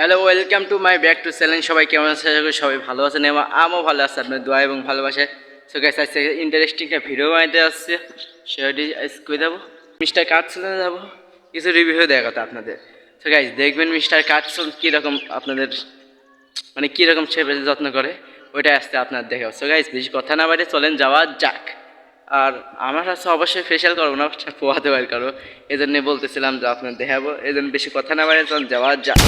Hello, welcome to my back to channel. সবাই কেমন আছে? আশা করি সবাই ভালো আছেন এবং আমিও ভালো আছি আপনার দোয়া এবং ভালোবাসায়। সো গাইস, আজকে ইন্টারেস্টিং একটা ভিডিও বানাইতে আসছে, সেটি করে দেবো। মিস্টার কাটসনে যাবো, কিছু রিভিউ দেওয়ার কথা আপনাদের। সো গাইস, দেখবেন মিস্টার কাটসন কীরকম আপনাদের মানে কীরকম সে যত্ন করে, ওইটা আসতে আপনার দেখা। সো গাইস, বেশি কথা না বাইরে চলেন যাওয়া যাক। আর আমার কাছে অবশ্যই ফেশিয়াল করবো না, পোয়াতে বাইর করবো, এই জন্য বলতেছিলাম যে আপনার দেখাবো, এই জন্য বেশি কথা না বাইরে চলেন যাওয়া যাক।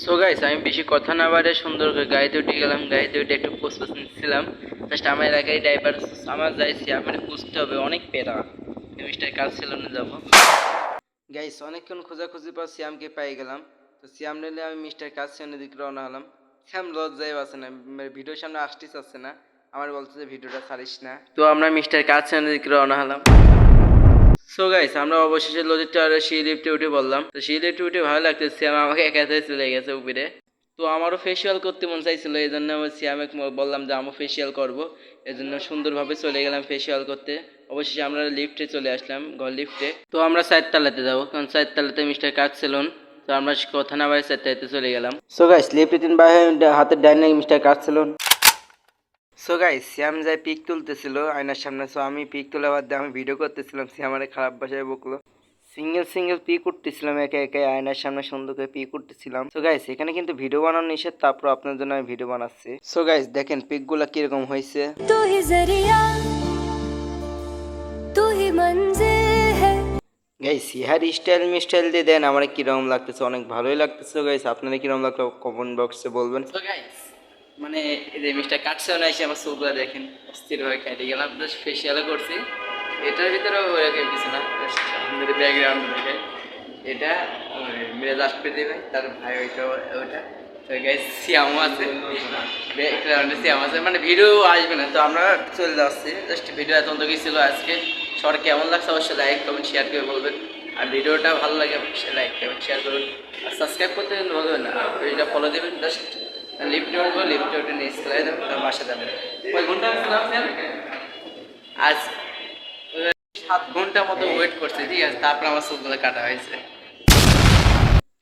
সো গাইস, আমি বেশি কথা না বাড়ে সুন্দর করে গাড়িতে উঠে গেলাম। গাড়িতে উঠে একটু পোস্ট নিচ্ছিলাম। জাস্ট আমার এলাকায় ড্রাইভার আমার যাইছি, আমার খুঁজতে হবে, অনেক পেরা। মিস্টার কাজ ছিল না যাবো। গাইস, অনেকক্ষণ খোঁজাখুঁজি পর সিয়ামকে পাই গেলাম। তো সিয়াম নিলে আমি মিস্টার কাজ ছিল দিকে রওনা হলাম। সিয়াম লজ্জায় আছে না, ভিডিওর সামনে আসতে চাচ্ছে না, আমার বলছে যে ভিডিওটা ছাড়িস না। তো আমরা মিস্টার কাজ ছিল দিকে রওনা হলাম। সো গাইস, আমরা অবশেষে লজির টাওয়ারে সি লিফটে উঠে বললাম। তো সি লিফটে উঠে ভালো লাগতেছে, আমাকে একাই চলে গেছে উপরে। তো আমারও ফেসিয়াল করতে মন চাইছিল, এই জন্য আমি সিয়ামকে বললাম যে আমি ফেসিয়াল করবো। এই জন্য সুন্দরভাবে চলে গেলাম ফেসিয়াল করতে। অবশেষে আমরা লিফটে চলে আসলাম, ঘর লিফটে। তো আমরা 4 তলাতে যাবো, কারণ 4 তলাতে মিস্টার কাজ সেলুন। তো আমরা কথা না বাড়ি 4 তলাতে চলে গেলাম। সো গাইস, লিফটে 3 হাতের ডাইনে মিস্টার কাজ সেলুন। সো গাইস, শ্যাম যায় পিক তুলতেছিল আয়নার সামনে। সো আমি পিক তোলা বাদ দিয়ে আমি ভিডিও করতেছিলাম। সে আমার খারাপ ভাষায় বকলো। সিঙ্গেল পিক উঠতেছিলাম, একে একে আয়নার সামনে সুন্দর করে পিক উঠতেছিলাম। সো গাইস, এখানে কিন্তু ভিডিও বানানো নিষেধ, তারপর আপনার জন্য আমি ভিডিও বানাচ্ছি। সো গাইস, দেখেন পিক গুলা কিরকম হয়েছে। গাইস, হেয়ার স্টাইল মিস্টাইল দিয়ে দেন আমার কিরকম লাগতেছে, অনেক ভালোই লাগতেছে। গাইস, আপনারা কিরকম লাগলো কমেন্ট বক্সে বলবেন। সো গাইস, মানে এই যে মিস্টার কাটছে না, এসে আমার চোখগুলো দেখেন অস্থির হয়ে কেটে গেলাম। জাস্ট ফেসিয়ালও করছি, এটার ভিতরেও ওরকম কিছু না, আমাদের ব্যাকগ্রাউন্ড দেখে এটা মেরে আসতে দেবে তার ভাই, ওইটা তো গাইস সিয়ামও আছে, ব্যাকগ্রাউন্ডে সিয়াম আছে, মানে ভিডিও আসবে না। তো আমরা চলে যাচ্ছি, জাস্ট ভিডিও এত কি ছিল আজকে। সবার কেমন লাগছে অবশ্যই লাইক কমেন্ট শেয়ার করে বলবেন। আর ভিডিওটা ভালো লাগে অবশ্যই লাইক কমেন্ট শেয়ার করবেন, আর সাবস্ক্রাইব করতে বলবেন না, ভিডিওটা ফলো দেবেন। জাস্ট লিফটে উঠবো, লিফটে উঠে নিয়ে চলে যাবেন, তার বাসা যাবেন। কয় ঘন্টা ছিলাম আজ? 7 ঘন্টা মতো ওয়েট করছে, ঠিক আছে, তারপর আমার চুলগুলো কাটা হয়েছে।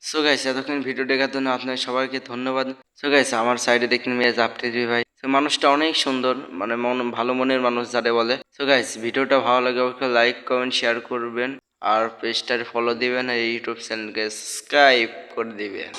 সো গাইস, এতক্ষণ ভিডিও দেখার জন্য আপনাদের সবাইকে ধন্যবাদ। সো গাইস, আমার সাইডে দেখেন মেয়ে আফ্রিদি ভাই। তো মানুষটা অনেক সুন্দর, মানে ভালো মনের মানুষ যারে বলে। সো গাইস, ভিডিওটা ভালো লাগে অবশ্যই লাইক কমেন্ট শেয়ার করবেন, আর পেজটার ফলো দিবেন, আর ইউটিউব চ্যানেলকে সাবস্ক্রাইব করে দিবেন।